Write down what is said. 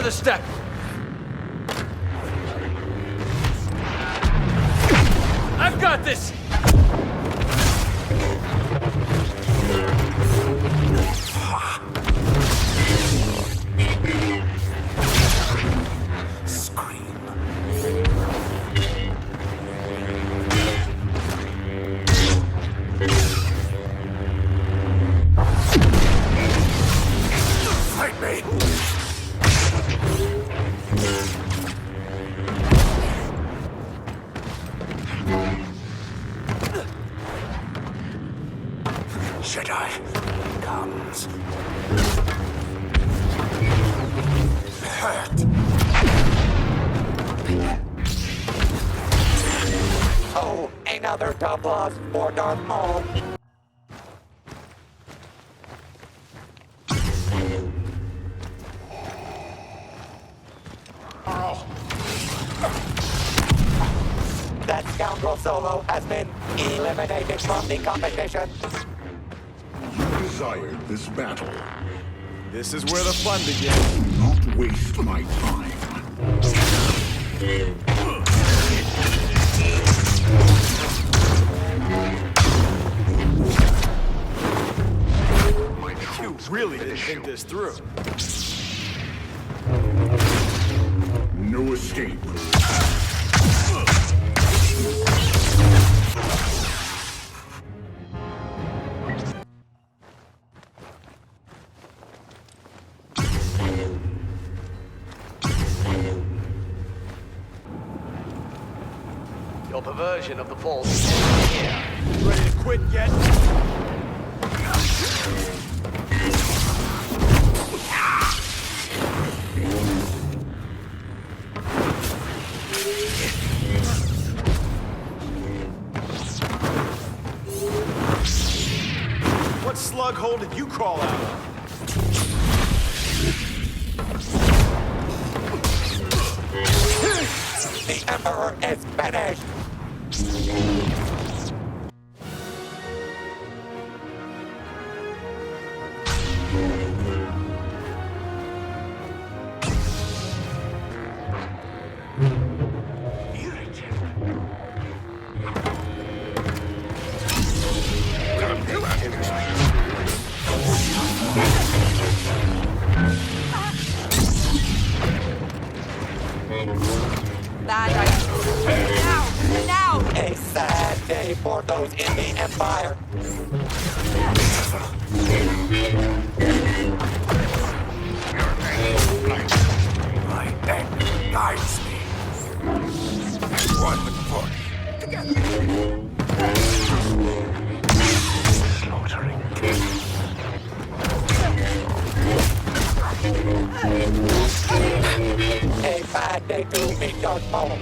Another step! I've got this! Jedi comes. Hurt. Oh, another double for Darth Maul. That scoundrel Solo has been eliminated from the competition. You desired this battle. This is where the fun begins. Do not waste my time. You really didn't think this through. No escape. Your perversion of the Force is here. Ready to quit yet? What slug hole did you crawl out of? The Emperor is finished! Bad idea. Now! Now! A sad day for those in the Empire. My anger guides me. One with the Force. Together. Slaughtering kings. A bad day to meet Darth Maul.